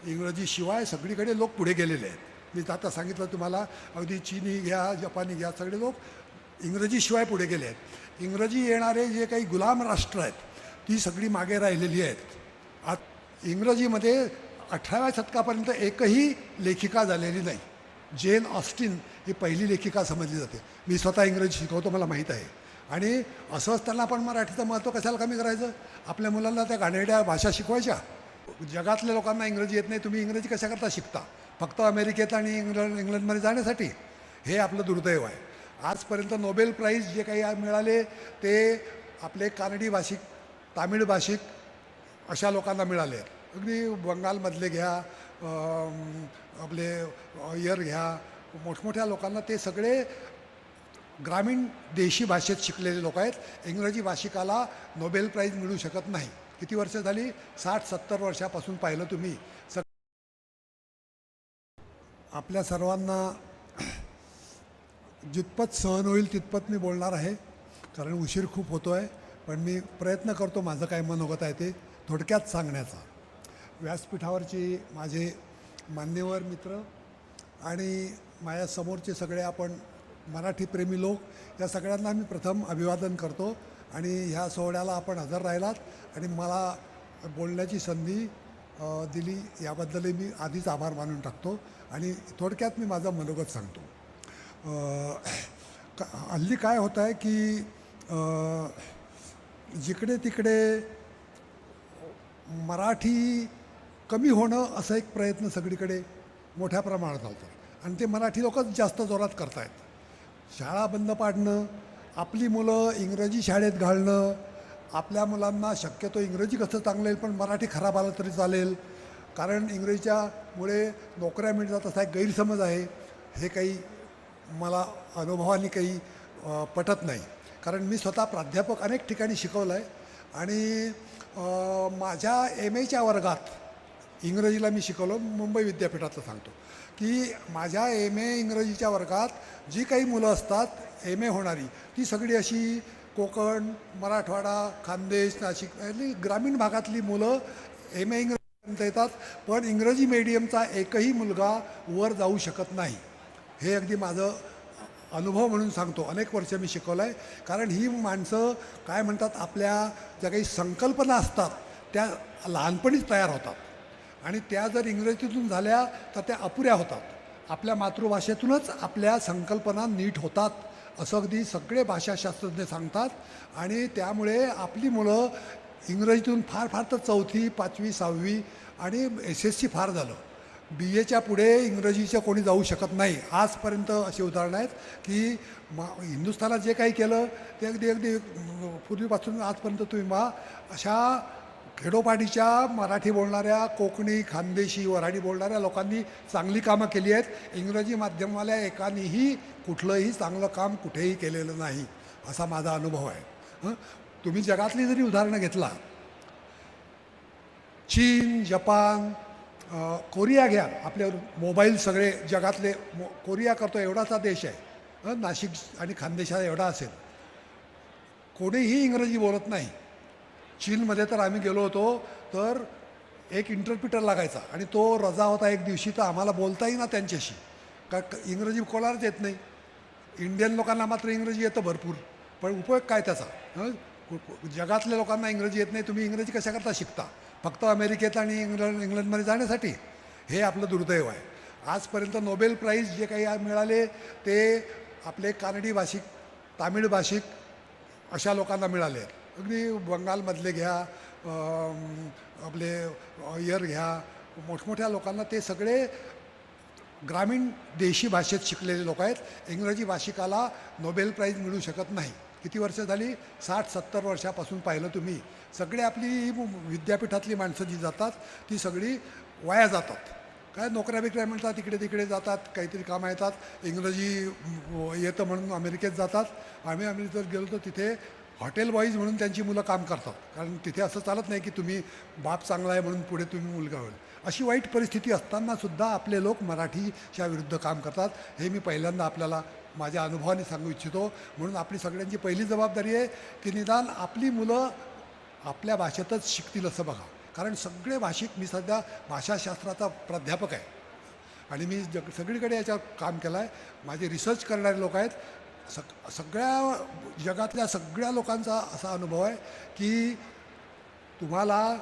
इंग्रजीशिवाय सगळीकडे लोक पुढे गेलेले आहेत. मी आता सांगितलं तुम्हाला, अगदी चीनी घ्या, जपानी घ्या, सगळे लोक इंग्रजीशिवाय पुढे गेले आहेत. इंग्रजी येणारे जे काही गुलाम राष्ट्र आहेत ती सगळी मागे राहिलेली आहेत. इंग्रजीमध्ये 18व्या शतकापर्यंत एकही लेखिका झालेली नाही. जेन ऑस्टिन ही पहिली लेखिका समजली जाते. मी स्वतः इंग्रजी शिकवतो, मला माहीत आहे. आणि असं असताना आपण मराठीचं महत्त्व कशाला कमी करायचं? आपल्या मुलांना त्या घाणेरड्या भाषा शिकवायच्या. जगातल्या लोकांना इंग्रजी येत नाही, तुम्ही इंग्रजी कशाकरता शिकता? फक्त अमेरिकेत आणि इंग्लंडमध्ये जाण्यासाठी? हे आपलं दुर्दैव आहे. आजपर्यंत नोबेल प्राईज जे काही मिळाले ते आपले कानडी भाषिक, तामिळ भाषिक अशा लोकांना मिळाले आहेत. अगदी बंगालमधले घ्या, आपले अय्यर घ्या, मोठमोठ्या लोकांना ते सगळे ग्रामीण देशी भाषेत शिकलेले लोक आहेत. इंग्रजी भाषिकाला नोबेल प्राईज मिळू शकत नाही. किती वर्ष झाली? 60-70 वर्षापासून पाहिलं तुम्ही. आपल्या सर्वांना जितपत सहन होईल तितपत मी बोलणार आहे, कारण उशीर खूप होतो आहे. पण मी प्रयत्न करतो माझं काय मनोगत आहे ते थोडक्यात सांगण्याचा. व्यासपीठावरचे माझे मान्यवर मित्र आणि माझ्यासमोरचे सगळे आपण मराठीप्रेमी लोक, या सगळ्यांना मी प्रथम अभिवादन करतो. आणि ह्या सोहळ्याला आपण हजर राहिलात आणि मला बोलण्याची संधी दिली याबद्दलही मी आधीच आभार मानून टाकतो. आणि थोडक्यात मी माझं मनोगत सांगतो. हल्ली काय होतं आहे की जिकडे तिकडे मराठी कमी होणं असं एक प्रयत्न सगळीकडे मोठ्या प्रमाणात होतो. आणि ते मराठी लोकच जास्त जोरात करत आहेत. शाळा बंद पाडणं, आपली मुलं इंग्रजी शाळेत घालणं, आपल्या मुलांना शक्यतो इंग्रजी कसं चांगलं येईल पण मराठी खराब आलं तरी चालेल, कारण इंग्रजीच्यामुळे नोकऱ्या मिळतात असा एक गैरसमज आहे. हे काही मला अनुभवाने काही पटत नाही. कारण मी स्वतः प्राध्यापक अनेक ठिकाणी शिकवलं आहे. आणि माझ्या MAच्या वर्गात इंग्रजीला मी शिकवलं, मुंबई विद्यापीठातलं सांगतो की माझ्या MA इंग्रजीच्या वर्गात जी काही मुलं असतात MA होणारी, ती सगळी अशी कोकण, मराठवाडा, खानदेश, नाशिक आणि ग्रामीण भागातली मुलं MA इंग्रजीपर्यंत येतात. पण इंग्रजी मीडियमचा एकही मुलगा वर जाऊ शकत नाही. हे अगदी माझं अनुभव म्हणून सांगतो. अनेक वर्ष मी शिकवलं आहे. कारण ही माणसं काय म्हणतात, आपल्या ज्या काही संकल्पना असतात त्या लहानपणीच तयार होतात आणि त्या जर इंग्रजीतून झाल्या तर त्या अपुऱ्या होतात. आपल्या मातृभाषेतूनच आपल्या संकल्पना नीट होतात असं अगदी सगळे भाषाशास्त्रज्ञ सांगतात. आणि त्यामुळे आपली मुलं इंग्रजीतून फार फार तर 4थी, 5वी, 6वी आणि SSC फार झालं, BAच्या पुढे इंग्रजीचं कोणी जाऊ शकत नाही. आजपर्यंत अशी उदाहरणं आहेत की हिंदुस्थानात जे काही केलं ते अगदी पूर्वीपासून आजपर्यंत तुम्ही अशा खेडोपाडीच्या मराठी बोलणाऱ्या, कोकणी, खानदेशी, वऱ्हाडी बोलणाऱ्या लोकांनी चांगली कामं केली आहेत. इंग्रजी माध्यमवाल्या एकानेही कुठलंही चांगलं काम कुठेही केलेलं नाही असा माझा अनुभव आहे. तुम्ही जगातली जरी उदाहरणं घेतला, चीन, जपान, कोरिया घ्या, आपले मोबाईल सगळे जगातले कोरिया करतो एवढाचा देश आहे. नाशिक आणि खानदेशात एवढा असेल, कोणीही इंग्रजी बोलत नाही. चीनमध्ये तर आम्ही गेलो होतो तर एक इंटरप्रिटर लागायचा आणि तो रजा होता एक दिवशी, तर आम्हाला बोलताही ना त्यांच्याशी, का इंग्रजी कोणालाच येत नाही. इंडियन लोकांना मात्र इंग्रजी येतं भरपूर, पण उपयोग काय त्याचा? जगातल्या लोकांना इंग्रजी येत नाही, तुम्ही इंग्रजी कशाकरता शिकता? फक्त अमेरिकेत आणि इंग्लंडमध्ये जाण्यासाठी? हे आपलं दुर्दैव आहे. आजपर्यंत नोबेल प्राईज जे काही मिळाले ते आपले कानडी भाषिक, तामिळ भाषिक अशा लोकांना मिळाले आहेत. अगदी बंगालमधले घ्या, आपले अय्यर घ्या, मोठमोठ्या लोकांना ते सगळे ग्रामीण देशी भाषेत शिकलेले लोक आहेत. इंग्रजी भाषिकाला नोबेल प्राईज मिळू शकत नाही. किती वर्ष झाली? 60-70 वर्षापासून पाहिलं तुम्ही. सगळे आपली विद्यापीठातली माणसं जी जातात ती सगळी वाया जातात. काय नोकऱ्या बिकऱ्या मिळतात, इकडे तिकडे जातात, काहीतरी कामं येतात, इंग्रजी येतं म्हणून अमेरिकेत जातात. आम्ही जर गेलो तर तिथे हॉटेल बॉईज म्हणून त्यांची मुलं काम करतात, कारण तिथे असं चालत नाही की तुम्ही बाप चांगला आहे म्हणून पुढे तुम्ही मुलगा होईल. अशी वाईट परिस्थिती असतानासुद्धा आपले लोक मराठीच्या विरुद्ध काम करतात. हे मी पहिल्यांदा आपल्याला माझ्या अनुभवाने सांगू इच्छितो. म्हणून आपली सगळ्यांची पहिली जबाबदारी आहे की निदान आपली मुलं आपल्या भाषेतच शिकतील असं बघा. कारण सगळे भाषिक, मी सध्या भाषाशास्त्राचा प्राध्यापक आहे आणि मी सगळीकडे याच्यावर काम केलं आहे. माझे रिसर्च करणारे लोक आहेत. सगळ्या जगातल्या सगळ्या लोकांचा असा अनुभव आहे की तुम्हाला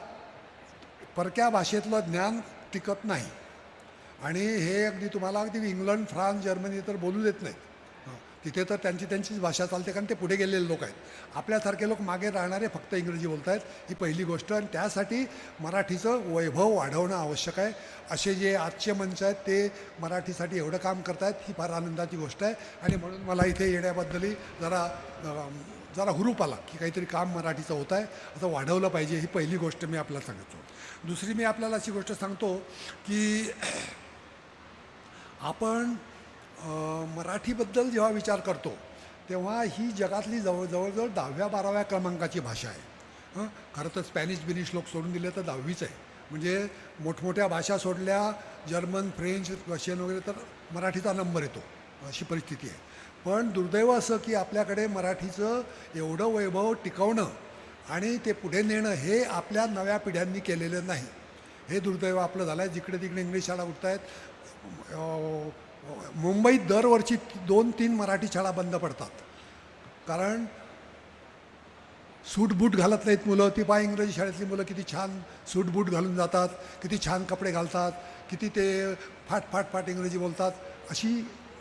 परक्या भाषेतलं ज्ञान टिकत नाही आणि हे अगदी तुम्हाला अगदी इंग्लंड, फ्रान्स, जर्मनी तर बोलू देत नाहीत. तिथे तर त्यांचीच भाषा चालते कारण ते पुढे गेलेले लोक आहेत. आपल्यासारखे लोक मागे राहणारे फक्त इंग्रजी बोलत आहेत, ही पहिली गोष्ट. आणि त्यासाठी मराठीचं वैभव वाढवणं आवश्यक आहे. असे जे आजचे मंच आहेत ते मराठीसाठी एवढं काम करत आहेत, ही फार आनंदाची गोष्ट आहे. आणि म्हणून मला इथे येण्याबद्दलही जरा हुरूप आला की काहीतरी काम मराठीचं होत आहे, असं वाढवलं पाहिजे. ही पहिली गोष्ट मी आपल्याला सांगतो. दुसरी मी आपल्याला अशी गोष्ट सांगतो की आपण मराठीबद्दल जेव्हा विचार करतो तेव्हा ही जगातली जवळजवळ 10व्या-12व्या क्रमांकाची भाषा आहे. खरं तर स्पॅनिश बिनिश लोक सोडून दिले तर 10वीच आहे. म्हणजे मोठमोठ्या भाषा सोडल्या, जर्मन, फ्रेंच, रशियन वगैरे, तर मराठीचा नंबर येतो, अशी परिस्थिती आहे. पण दुर्दैव असं की आपल्याकडे मराठीचं एवढं वैभव टिकवणं आणि ते पुढे नेणं हे आपल्या नव्या पिढ्यांनी केलेलं नाही. हे दुर्दैव आपलं झालं आहे. जिकडे तिकडे इंग्लिश शाळा उठत आहेत. मुंबईत दरवर्षी 2-3 मराठी शाळा बंद पडतात कारण सूटबूट घालत नाहीत मुलं. ती पहा इंग्रजी शाळेतली मुलं किती छान सूटबूट घालून जातात, किती छान कपडे घालतात, किती ते फाट इंग्रजी बोलतात. अशी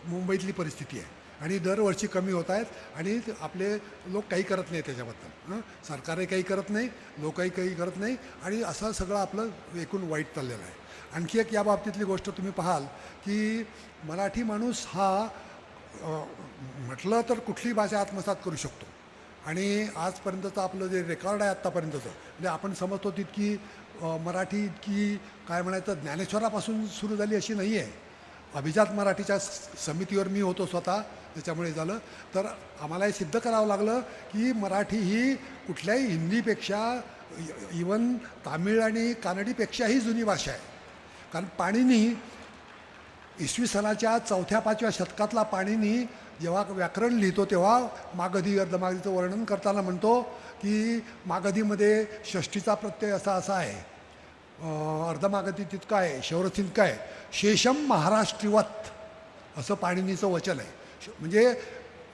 मुंबईतली परिस्थिती आहे आणि दरवर्षी कमी होत आहेत आणि आपले लोक काही करत नाही त्याच्याबद्दल. सरकारही काही करत नाही, लोकही काही करत नाही आणि असं सगळं आपलं एकूण वाईट चाललेलं आहे. आणखी एक या बाबतीतली गोष्ट तुम्ही पाहाल की मराठी माणूस हा म्हटलं तर कुठली भाषा आत्मसात करू शकतो. आणि आजपर्यंतचं आपलं जे रेकॉर्ड आहे आत्तापर्यंतचं, म्हणजे आपण समजतो तितकी मराठी इतकी काय म्हणायचं ज्ञानेश्वरापासून सुरू झाली अशी नाही आहे. अभिजात मराठीच्या समितीवर मी होतो स्वतः, त्याच्यामुळे झालं. तर आम्हाला हे सिद्ध करावं लागलं की मराठी ही कुठल्याही हिंदीपेक्षा, इवन तामिळ आणि कानडीपेक्षाही जुनी भाषा आहे. कारण पाणिनी इसवी सनाच्या 4व्या-5व्या शतकातला पाणिनी जेव्हा व्याकरण लिहितो तेव्हा मागधी अर्धमागधीचं वर्णन करताना म्हणतो की मागधीमध्ये षष्ठीचा प्रत्यय असा आहे, अर्धमागधी तितका आहे, शौरथ तितका आहे, शेषम महाराष्ट्रीवत असं पाणिनीचं वचन आहे. म्हणजे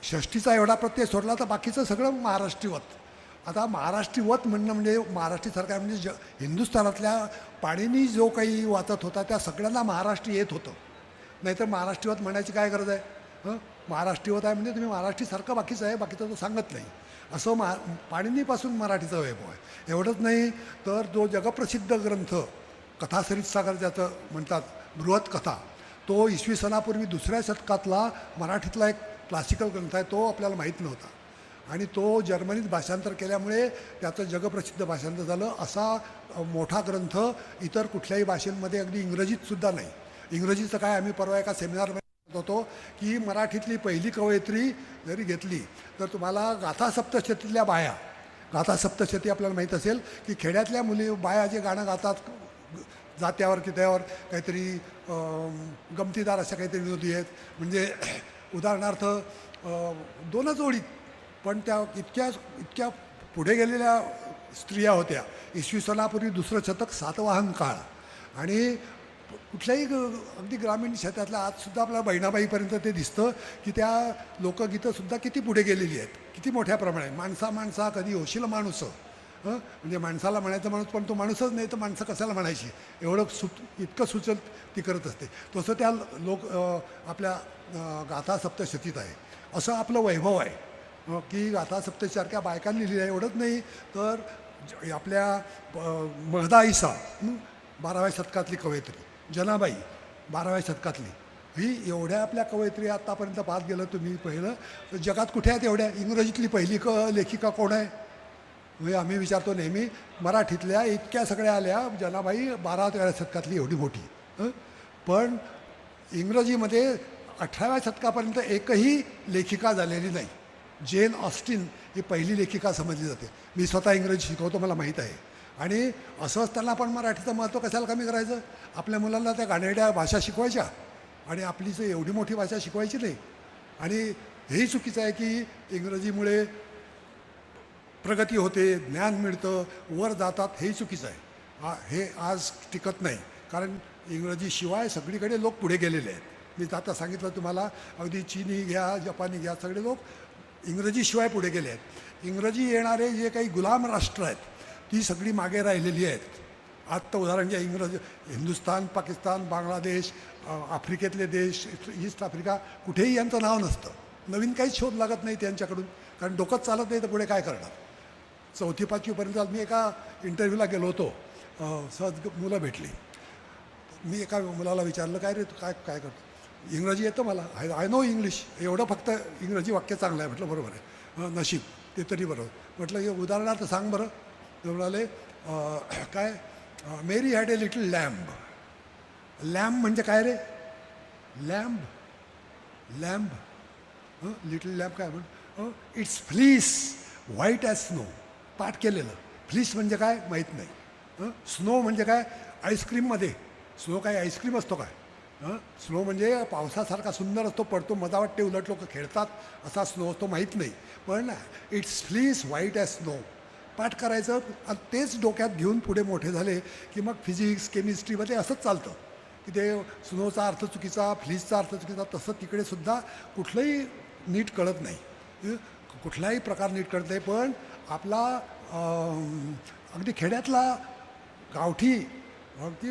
षष्ठीचा एवढा प्रत्यय सोडला तर बाकीचं सगळं महाराष्ट्रीवत. आता महाराष्ट्रीवत म्हणणं म्हणजे महाराष्ट्रीसारखा म्हणजे हिंदुस्थानातल्या पाणिनी जो काही वाचत होता त्या सगळ्यांना महाराष्ट्री येत होतं. नाहीतर महाराष्ट्रीवत म्हणायची काय गरज आहे? महाराष्ट्रीवत आहे म्हणजे तुम्ही महाराष्ट्रीसारखं बाकीचं आहे, बाकीचं तो सांगत नाही. असं पाणिनीपासून मराठीचं वैभव आहे. एवढंच नाही तर जो जगप्रसिद्ध ग्रंथ कथासरितसागर ज्याचं म्हणतात, बृहत कथा, तो इसवी सनापूर्वी 2ऱ्या शतकातला मराठीतला एक क्लासिकल ग्रंथ आहे. तो आपल्याला माहीत नव्हता आणि तो जर्मनीत भाषांतर केल्यामुळे त्याचं जगप्रसिद्ध भाषांतर झालं. असा मोठा ग्रंथ इतर कुठल्याही भाषेमध्ये, अगदी इंग्रजीतसुद्धा नाही. इंग्रजीचं काय, आम्ही परवा एका सेमिनारमध्ये होतो की मराठीतली पहिली कवयित्री जरी घेतली तर तुम्हाला गाथा सप्तशतीतल्या बाया, गाथा सप्तशती आपल्याला माहीत असेल की खेड्यातल्या मुली बाया जे गाणं गातात जात्यावर की त्यावर काहीतरी गमतीदार अशा काहीतरी विनोदी आहेत. म्हणजे उदाहरणार्थ 2च ओळीत पण त्या इतक्या पुढे गेलेल्या स्त्रिया होत्या. इसवी सनापूर्वी 2रं शतक, सातवाहन काळ. आणि कुठल्याही अगदी ग्रामीण क्षेत्रातल्या आजसुद्धा आपल्याला बहिणाबाईपर्यंत ते दिसतं की त्या लोकगीतंसुद्धा किती पुढे गेलेली आहेत, किती मोठ्या प्रमाणात. माणसा कधी होशील माणूस, म्हणजे माणसाला म्हणायचं माणूस पण तो माणूसच नाही तर माणसं कशाला म्हणायची, एवढं इतकं सुचल ती करत असते. तसं त्या आपल्या गाथा सप्तशतीत आहे. असं आपलं वैभव आहे की गाथा सप्तशतीसारख्या बायकांनी लिहिलं आहे. एवढंच नाही तर आपल्या महदा ईसा 12व्या शतकातली कवयित्री, जनाबाई 12व्या शतकातली, ही एवढ्या आपल्या कवयित्री आत्तापर्यंत पाहत गेलं तुम्ही पहिलं तर जगात कुठे आहेत एवढ्या. इंग्रजीतली पहिली लेखिका कोण आहे? म्हणजे आम्ही विचारतो नेहमी. मराठीतल्या इतक्या सगळ्या आल्या, जनाबाई 12व्या शतकातली एवढी मोठी. पण इंग्रजीमध्ये 18व्या शतकापर्यंत एकही लेखिका झालेली नाही. जेन ऑस्टिन ही पहिली लेखिका समजली जाते. मी स्वतः इंग्रजी शिकवतो, मला माहीत आहे. आणि असं असताना आपण मराठीचं महत्त्व कशाला कमी करायचं? आपल्या मुलांना त्या गाणेरड्या भाषा शिकवायच्या आणि आपलीच एवढी मोठी भाषा शिकवायची नाही. आणि हेही चुकीचं आहे की इंग्रजीमुळे प्रगती होते, ज्ञान मिळतं, वर जातात, हेही चुकीचं आहे. हे आज टिकत नाही, कारण इंग्रजीशिवाय सगळीकडे लोक पुढे गेलेले आहेत. मी आता सांगितलं तुम्हाला, अगदी चीनी घ्या, जपानी घ्या, सगळे लोक इंग्रजीशिवाय पुढे गेले आहेत. इंग्रजी येणारे जे काही गुलाम राष्ट्र आहेत ती सगळी मागे राहिलेली आहेत. आत्ता उदाहरण घ्या, हिंदुस्थान, पाकिस्तान, बांगलादेश, आफ्रिकेतले देश, ईस्ट आफ्रिका, कुठेही यांचं नाव नसतं. नवीन काहीच शोध लागत नाही त्यांच्याकडून, कारण डोकंच चालत नाही तर पुढे काय करणार. 4थी 5वीपर्यंत मी एका इंटरव्ह्यूला गेलो होतो, सहज मुलं भेटली. मी एका मुलाला विचारलं, काय रे तू काय काय करतो? इंग्रजी येतं मला, आय नो इंग्लिश, एवढं फक्त इंग्रजी वाक्य चांगलं आहे. म्हटलं बरोबर आहे, नशीब ते तरी बरोबर. म्हटलं हे उदाहरणार्थ सांग बरं. ते म्हणाले काय, Mary had a little lamb. Lamb म्हणजे काय रे? लॅम्ब, लॅम्ब, लिटल लॅम्ब काय म्हण, it's fleece white as snow. पाठ केलेलं. फ्लीस म्हणजे काय माहीत नाही. स्नो म्हणजे काय? आईस्क्रीममध्ये. स्नो काय आईस्क्रीम असतो काय? स्नो म्हणजे पावसासारखा सुंदर असतो, पडतो, मजा वाटते, उलट लोक खेळतात, असा स्नो असतो माहीत नाही. पण it's fleece white as snow पाठ करायचं. आणि तेच डोक्यात घेऊन पुढे मोठे झाले की मग फिजिक्स, केमिस्ट्रीमध्ये असंच चालतं की ते स्नोचा अर्थ चुकीचा, फ्लीजचा अर्थ चुकीचा. तसं तिकडे सुद्धा कुठलंही नीट कळत नाही, कुठलाही प्रकार नीट कळत नाही. पण आपला अगदी खेड्यातला गावठी, अगदी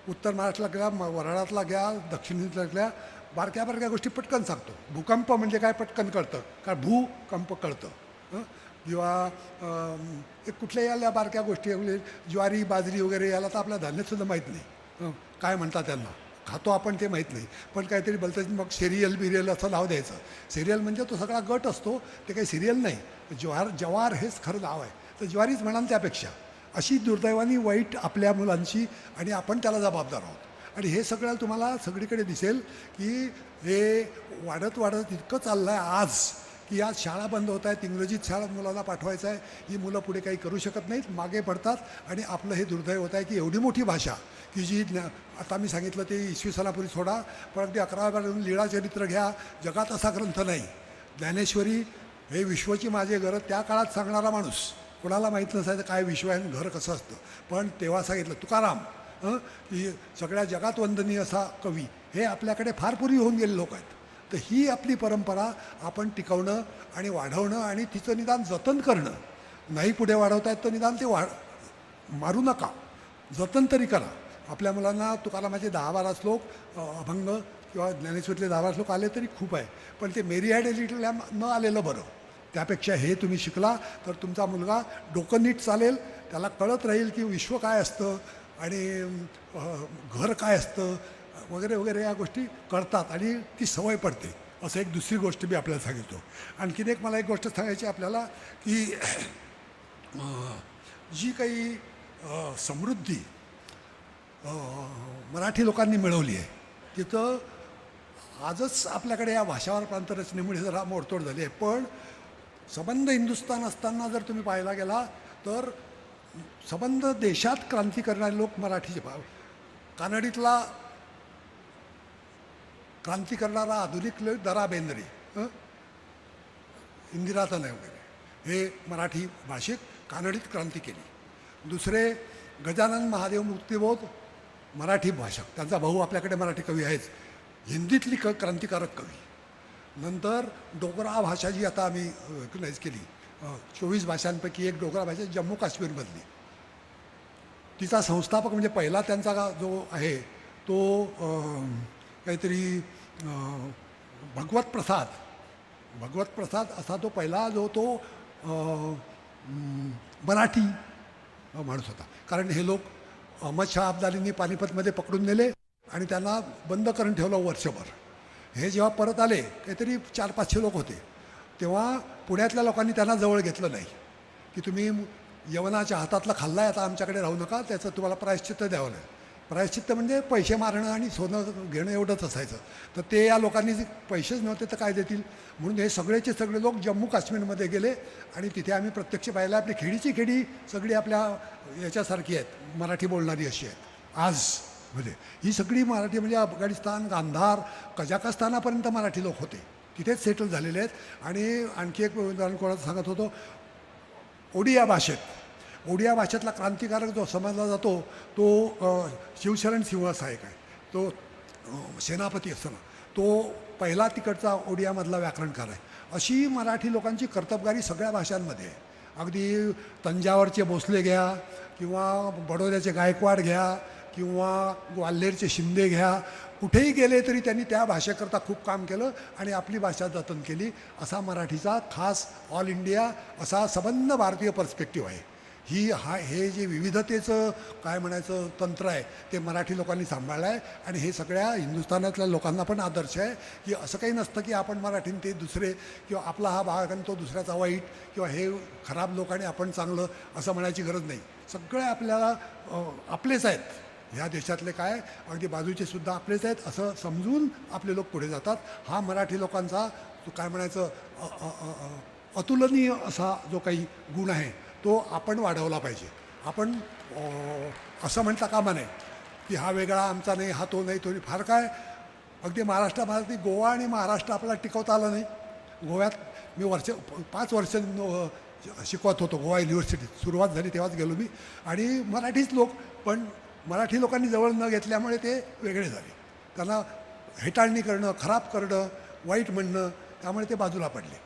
उत्तर महाराष्ट्राला घ्या, वऱ्हाडातला घ्या, दक्षिणेतल्या बारक्या बारक्या गोष्टी पटकन सांगतो. भूकंप म्हणजे काय पटकन कळतं, कारण भूकंप कळतं. किंवा कुठल्याही याला बारक्या गोष्टी, ज्वारी, बाजरी वगैरे, याला तर आपल्या धान्यातसुद्धा माहीत नाही काय म्हणतात त्यांना, खातो आपण ते माहीत नाही. पण काहीतरी बोलतात मग सिरियल बिरियल असं नाव द्यायचं. सिरियल म्हणजे तो सगळा गट असतो, ते काही सिरियल नाही. जवार हेच खरं नाव आहे, तर ज्वारीच म्हणाल त्यापेक्षा. अशी दुर्दैवानी वाईट आपल्या मुलांची, आणि आपण त्याला जबाबदार आहोत. आणि हे सगळं तुम्हाला सगळीकडे दिसेल की हे वाढत वाढत इतकं चाललं आहे आज की आज शाळा बंद होत आहेत, इंग्रजीत शाळा मुलांना पाठवायचं आहे. ही मुलं पुढे काही करू शकत नाहीत, मागे पडतात. आणि आपलं हे दुर्दैव होत आहे की एवढी मोठी भाषा की जी आता मी सांगितलं ते इसवी सनापूर्वी सोडा, पण अगदी 11व्या लीळाचरित्र घ्या, जगात असा ग्रंथ नाही. ज्ञानेश्वरी हे विश्वची माझे घर, त्या काळात सांगणारा माणूस, कोणाला माहीत नसायचं काय विश्व आहे, घर कसं असतं, पण तेव्हा सांगितलं. तुकाराम, की सगळ्या जगात वंदनीय असा कवी, हे आपल्याकडे फार पूर्वी होऊन गेले लोक आहेत. तर ही आपली परंपरा आपण टिकवणं आणि वाढवणं आणि तिचं निदान जतन करणं. नाही पुढे वाढवता येत तर निदान ते मारू नका, जतन तरी करा. आपल्या मुलांना तुकारामाचे 10-12 श्लोक, अभंग किंवा ज्ञानेश्वरीतले 10-12 श्लोक आले तरी खूप आहे. पण ते मेरी हॅड ए लिटल लॅम्ब न आलेलं बरं. त्यापेक्षा हे तुम्ही शिकला तर तुमचा मुलगा डोकं नीट चालेल, त्याला कळत राहील की विश्व काय असतं आणि घर काय असतं वगैरे वगैरे, या गोष्टी कळतात आणि ती सवय पडते. असं एक दुसरी गोष्ट मी आपल्याला सांगितलो. आणखीन एक मला एक गोष्ट सांगायची आपल्याला की जी काही समृद्धी मराठी लोकांनी मिळवली आहे, तिथं आजच आपल्याकडे या भाषावार प्रांतरचनेमुळे जरा मोडतोड झाली आहे. पण संबंध हिंदुस्थान असताना जर तुम्ही पाहायला गेला तर संबंध देशात क्रांती करणारे लोक मराठीचे. कानडीतला क्रांती करणारा आधुनिक लोक द रा बेंद्रे, इंदिरा तनय वगैरे, हे मराठी भाषेत कानडीत क्रांती केली. दुसरे गजानन महादेव मुक्तिबोध, मराठी भाषक, त्यांचा भाऊ आपल्याकडे मराठी कवी आहेच, हिंदीतली क्रांतिकारक कवी. नंतर डोगरा भाषा जी आता आम्ही रिकग्नाईज केली, 24 भाषांपैकी एक डोगरा भाषा जम्मू काश्मीरमधली, तिचा संस्थापक म्हणजे पहिला त्यांचा जो आहे तो काहीतरी भगवत प्रसाद असा तो पहिला जो तो मराठी माणूस होता. कारण हे लोक अहमद शाह अब्दालींनी पानिपतमध्ये पकडून नेले आणि त्यांना बंद करून ठेवलं वर्षभर. हे जेव्हा परत आले, काहीतरी 400-500 लोक होते, तेव्हा पुण्यातल्या लोकांनी त्यांना जवळ घेतलं नाही की तुम्ही यवनाच्या हातातला खाल्ला आहे, आता आमच्याकडे राहू नका, त्याचं तुम्हाला प्रायश्चित्त द्यावं लागेल. प्रायश्चित्त म्हणजे पैसे मारणं आणि सोनं घेणं एवढंच असायचं. तर ते या लोकांनी पैसेच नव्हते तर काय देतील, म्हणून हे सगळेचे सगळे लोक जम्मू काश्मीरमध्ये गेले आणि तिथे आम्ही प्रत्यक्ष पाहिलं. आपली खेडीची खेडी सगळी आपल्या याच्यासारखी आहेत, मराठी बोलणारी अशी आहेत आज. म्हणजे ही सगळी मराठी, म्हणजे अफगाणिस्तान, गांधार, कझाकस्तानापर्यंत मराठी लोक होते, तिथेच सेटल झालेले आहेत. आणि आणखी एक उदाहरण कोणाचं सांगत होतो, ओडिया भाषेत, ओडिया भाषेतला क्रांतिकारक जो समजला जातो तो शिवशरण सिंह असा एक आहे, तो सेनापती असताना तो पहिला तिकडचा ओडियामधला व्याकरणकार आहे. अशी मराठी लोकांची कर्तबगारी सगळ्या भाषांमध्ये आहे. अगदी तंजावरचे भोसले घ्या किंवा बडोद्याचे गायकवाड घ्या किंवा ग्वाल्हेरचे शिंदे घ्या, कुठेही गेले तरी त्यांनी त्या भाषेकरता खूप काम केलं आणि आपली भाषा जतन केली. असा मराठीचा खास ऑल इंडिया असा सबंध भारतीय पर्स्पेक्टिव्ह आहे. हे जे विविधतेचं काय म्हणायचं तंत्र आहे ते मराठी लोकांनी सांभाळलं आहे आणि हे सगळ्या हिंदुस्थानातल्या लोकांना पण आदर्श आहे की असं काही नसतं की आपण मराठीन ते दुसरे किंवा आपला हा भाग आणि तो दुसऱ्याचा वाईट किंवा हे खराब लोक आणि आपण चांगलं असं म्हणायची गरज नाही. सगळे आपल्याला आपलेच आहेत. ह्या देशातले काय अगदी बाजूचे सुद्धा आपलेच आहेत असं समजून आपले लोक पुढे जातात. हा मराठी लोकांचा काय म्हणायचं अतुलनीय असा जो काही गुण आहे तो आपण वाढवला पाहिजे. आपण असं म्हणता कामा नये की हा वेगळा आमचा नाही, हा तो नाही, तो नाही. फार काय अगदी महाराष्ट्रामध्ये गोवा आणि महाराष्ट्र आपल्याला टिकवता आलं नाही. गोव्यात मी 5 वर्ष शिकवत होतो गोवा युनिव्हर्सिटीत. सुरुवात झाली तेव्हाच गेलो मी आणि मराठीच लोक, पण मराठी लोकांनी जवळ न घेतल्यामुळे ते वेगळे झाले. त्यांना हेटाळणी करणं, खराब करणं, वाईट म्हणणं, त्यामुळे ते बाजूला पडले.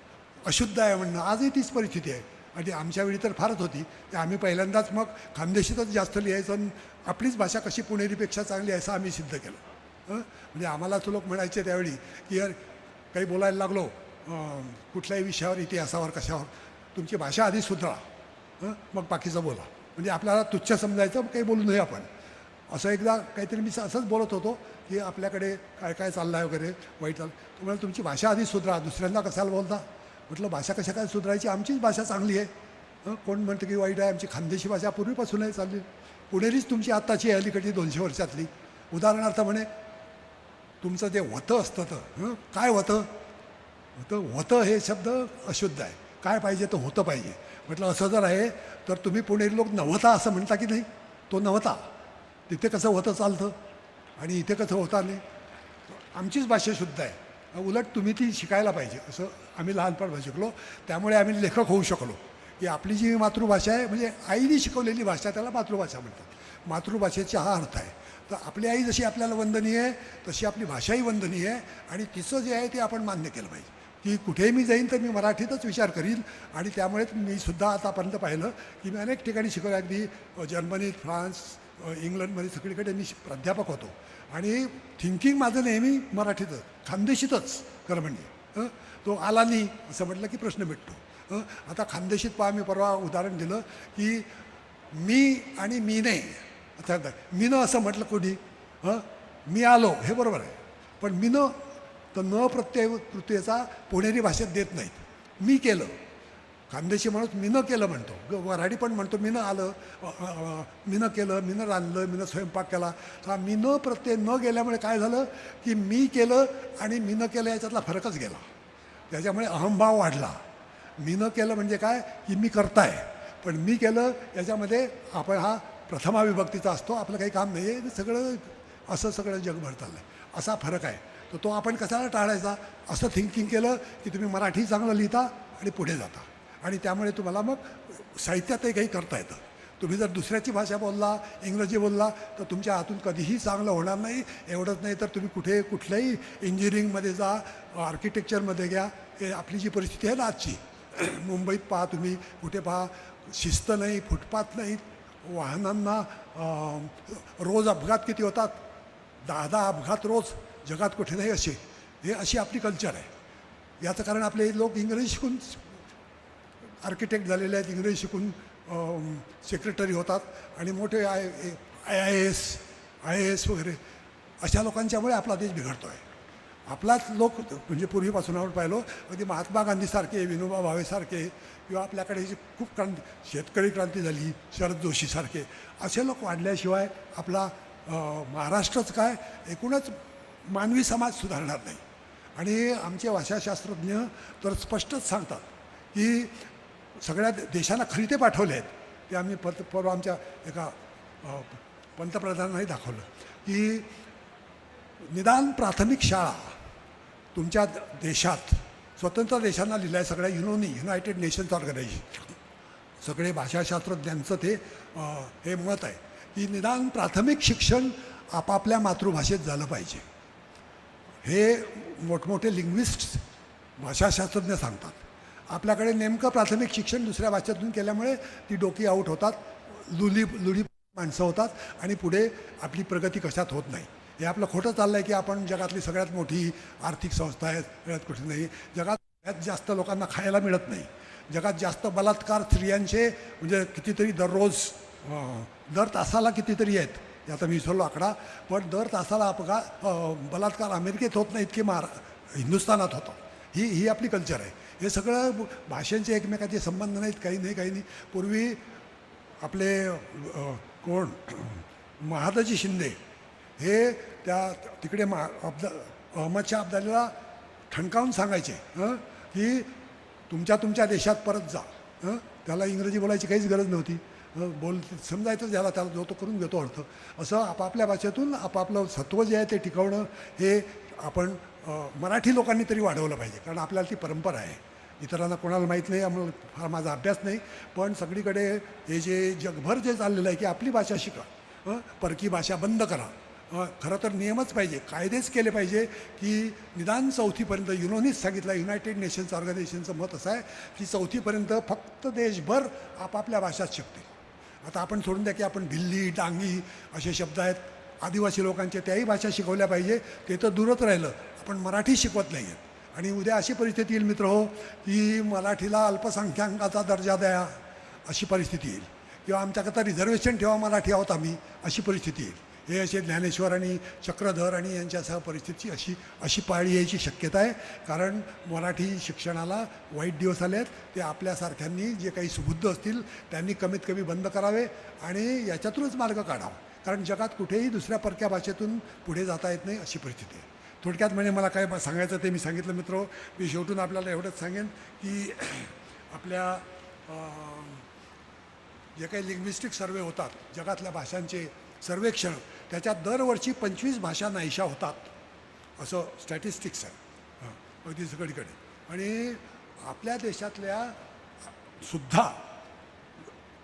अशुद्ध आहे म्हणणं, आजही तीच परिस्थिती आहे. आणि आमच्या वेळी तर फारच होती. ते आम्ही पहिल्यांदाच मग खानदेशीतच जास्त लिहायचं आणि आपलीच भाषा कशी पुणेरीपेक्षा चांगली आहे असं आम्ही सिद्ध केलं. म्हणजे आम्हालाच लोक म्हणायचे त्यावेळी की यार काही बोलायला लागलो कुठल्याही विषयावर, इतिहासावर, कशावर, तुमची भाषा आधी सुधारा, मग बाकीचं बोला. म्हणजे आपल्याला तुच्छ समजायचं, काही बोलू नये आपण. असं एकदा काहीतरी मी असंच बोलत होतो की आपल्याकडे काय काय चाललं आहे वगैरे, वाईट चाललं. तुम्हाला तुमची भाषा आधी सुधारा, दुसऱ्यांदा कशाला बोलता. म्हटलं भाषा कशा काय सुधारायची, आमचीच भाषा चांगली आहे. कोण म्हणतं की वाईट आहे, आमची खानदेशी भाषा पूर्वीपासूनही चालली. पुणेरीच तुमची आत्ताची आहे अलीकडची 200 वर्षातली. उदाहरणार्थ म्हणे तुमचं जे होतं असतं तर काय होतं हे शब्द अशुद्ध आहे. काय पाहिजे तर होतं पाहिजे. म्हटलं असं जर आहे तर तुम्ही पुणेरी लोक नव्हता असं म्हणता की नाही. तो नव्हता, तिथे कसं होतं चालतं आणि इथे कसं होता नाही. आमचीच भाषा शुद्ध आहे, उलट तुम्ही ती शिकायला पाहिजे असं आम्ही लहानपण शिकलो. त्यामुळे आम्ही लेखक होऊ शकलो की आपली जी मातृभाषा आहे, म्हणजे आईने शिकवलेली भाषा त्याला मातृभाषा म्हणतात. मातृभाषेचा हा अर्थ आहे. तर आपली आई जशी आपल्याला वंदनीय आहे तशी आपली भाषाही वंदनीय आहे आणि तिचं जे आहे ते आपण मान्य केलं पाहिजे. की कुठेही मी जाईन तर मी मराठीतच विचार करीन. आणि त्यामुळेच मी सुद्धा आतापर्यंत पाहिलं की मी अनेक ठिकाणी शिकवलं. अगदी जर्मनीत, फ्रान्स, इंग्लंडमध्ये सगळीकडे मी प्राध्यापक होतो आणि थिंकिंग माझं नेहमी मराठीतच, खानदेशीतच खरं म्हणजे. तो आला नाही असं म्हटलं की प्रश्न मिटतो. आता खानदेशीत पहा, मी परवा उदाहरण दिलं की मी आणि मी नाही. आता मीनं असं म्हटलं कोणी, मी आलो हे बरोबर आहे, पण मीनं तर न प्रत्यय कृतीचा पुणेरी भाषेत देत नाहीत. मी केलं, खानदेशी माणूस मीनं केलं म्हणतो, वऱ्हाडी पण म्हणतो मीनं आलं, मीनं केलं, मीनं रांधलं, मीनं स्वयंपाक केला. हा मीनं प्रत्यय न गेल्यामुळे काय झालं की मी केलं आणि मीनं केलं याच्यातला फरकच गेला. त्याच्यामुळे अहंभाव वाढला. मीनं केलं म्हणजे काय की मी करताय, पण मी केलं याच्यामध्ये आपण हा प्रथमा विभक्तीचा असतो, आपलं काही काम नाही आहे, सगळं असं सगळं जगभर चाललं आहे, असा फरक आहे. तर तो आपण कशाला टाळायचा. असं थिंकिंग केलं की तुम्ही मराठी चांगलं लिहिता आणि पुढे जाता आणि त्यामुळे तुम्हाला मग साहित्यातही काही करता येतं. तुम्ही जर दुसऱ्याची भाषा बोलला, इंग्रजी बोलला तर तुमच्या हातून कधीही चांगलं होणार नाही. एवढंच नाही तर तुम्ही कुठल्याही इंजिनिअरिंगमध्ये जा, आर्किटेक्चरमध्ये घ्या, हे आपली जी परिस्थिती आहे ना आजची, मुंबईत पहा, तुम्ही कुठे पहा, शिस्त नाही, फुटपाथ नाही, वाहनांना रोज अपघात किती होतात, 10 अपघात रोज, जगात कुठे नाही असे. अशी आपली कल्चर आहे. याचं कारण आपले लोक इंग्रजी शिकून आर्किटेक्ट झालेले आहेत, इंग्रजी शिकून सेक्रेटरी होतात आणि मोठे आय ए एस वगैरे अशा लोकांच्यामुळे आपला देश बिघडतो आहे. आपलाच लोक म्हणजे पूर्वीपासून आपण पाहिलो अगदी महात्मा गांधीसारखे, विनोबा भावेसारखे किंवा आपल्याकडे जी खूप शेतकरी क्रांती झाली, शरद जोशीसारखे असे लोक वाढल्याशिवाय आपला महाराष्ट्रच काय एकूणच मानवी समाज सुधारणार नाही. आणि आमचे भाषाशास्त्रज्ञ तर स्पष्टच सांगतात की सगळ्या देशांना खरिते पाठवले आहेत. ते आम्ही परवा आमच्या एका पंतप्रधानांनाही दाखवलं की निदान प्राथमिक शाळा तुमच्या देशात, स्वतंत्र देशांना लिहिल्या, सगळ्या युनायटेड नेशन्स ऑर्गनायझेशन सगळे भाषाशास्त्रज्ञांचं ते हे मत आहे की निदान प्राथमिक शिक्षण आपापल्या मातृभाषेत झालं पाहिजे. हे मोठमोठे लिंग्विस्ट्स भाषाशास्त्रज्ञ सांगतात. आपल्याकडे नेमकं प्राथमिक शिक्षण दुसऱ्या भाषेतून केल्यामुळे ती डोकी आऊट होतात, लुडी माणसं होतात आणि पुढे आपली प्रगती कशात होत नाही. हे आपलं खोटं चाललं आहे की आपण जगातली सगळ्यात मोठी आर्थिक संस्था आहे, सगळ्यात कुठे नाही. जगात सगळ्यात जास्त लोकांना खायला मिळत नाही. जगात जास्त बलात्कार स्त्रियांचे म्हणजे कितीतरी दररोज दर तासाला कितीतरी आहेत. हे आता मी विसरलो आकडा, पण दर तासाला बलात्कार अमेरिकेत होत नाहीत की हिंदुस्थानात होतं. ही आपली कल्चर आहे. हे सगळं भाषांचे एकमेकाचे संबंध नाहीत, काही नाही. पूर्वी आपले कोण महादजी शिंदे हे त्या तिकडे अहमद शाह अब्दालीला ठणकावून सांगायचे की तुमच्या देशात परत जा. त्याला इंग्रजी बोलायची काहीच गरज नव्हती. समजायचं ज्याला त्याला जो तो करून घेतो अर्थ. असं आपापल्या भाषेतून आपापलं सत्व जे आहे ते टिकवणं हे आपण मराठी लोकांनी तरी वाढवलं पाहिजे, कारण आपल्याला ती परंपरा आहे. इतरांना कोणाला माहीत नाही, आम्हाला फार माझा अभ्यास नाही, पण सगळीकडे हे जे जगभर जे चाललेलं आहे की आपली भाषा शिका, परकी भाषा बंद करा. खरं तर नियमच पाहिजे, कायदेच केले पाहिजे की निदान 4थीपर्यंत. युनोनीच सांगितलं, युनायटेड नेशन्स ऑर्गनायझेशनचं मत असं आहे की 4थीपर्यंत फक्त देशभर आपापल्या भाषाच शिकते. आता आपण सोडून द्या की आपण भिल्ली डांगी असे शब्द आहेत आदिवासी लोकांचे, त्याही भाषा शिकवल्या पाहिजे. ते तर दूरच राहिलं, आपण मराठी शिकवत नाही आहेत. आणि उद्या अशी परिस्थिती येईल मित्र हो की मराठीला अल्पसंख्याकाचा दर्जा द्या अशी परिस्थिती येईल, किंवा आमच्याकरता रिझर्वेशन ठेवा, मराठी आहोत आम्ही अशी परिस्थिती येईल. हे असे ज्ञानेश्वर आणि चक्रधर आणि यांच्यासह परिस्थितीची अशी पाळी यायची शक्यता आहे. कारण मराठी शिक्षणाला वाईट दिवस आले आहेत. ते आपल्यासारख्यांनी जे काही सुबुद्ध असतील त्यांनी कमीत कमी बंद करावे आणि याच्यातूनच मार्ग काढावा. कारण जगात कुठेही दुसऱ्या परक्या भाषेतून पुढे जाता येत नाही अशी परिस्थिती आहे. थोडक्यात म्हणजे मला काय सांगायचं ते मी सांगितलं मित्र. मी शेवटून आपल्याला एवढंच सांगेन की आपल्या जे काही लिंग्विस्टिक सर्वे होतात, जगातल्या भाषांचे सर्वेक्षण, त्याच्यात दरवर्षी 25 भाषा नाहीशा होतात असं स्टॅटिस्टिक्स आहे अगदी सगळीकडे. आणि आपल्या देशातल्या सुद्धा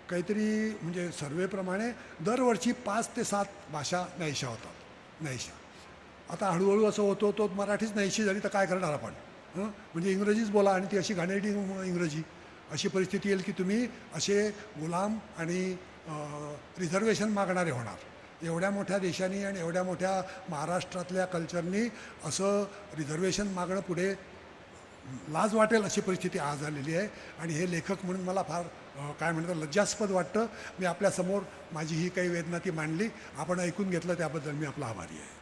काहीतरी म्हणजे सर्वेप्रमाणे दरवर्षी 5 ते 7 भाषा नाहीशा होतात. नाहीशा आता हळूहळू असं होतो तो मराठीच नाहीशी झाली तर काय करणार आपण? म्हणजे इंग्रजीच बोला आणि ती अशी घाणेरडी इंग्रजी. अशी परिस्थिती येईल की तुम्ही असे गुलाम आणि रिझर्वेशन मागणारे होणार. एवढ्या मोठ्या देशांनी आणि एवढ्या मोठ्या महाराष्ट्रातल्या कल्चरनी असं रिझर्वेशन मागणं पुढे लाज वाटेल अशी परिस्थिती आज आलेली आहे. आणि हे लेखक म्हणून मला फार काय म्हणतात लज्जास्पद वाटतं. मी आपल्यासमोर माझी ही काही वेदना ती मांडली, आपण ऐकून घेतलं त्याबद्दल मी आपला आभारी आहे.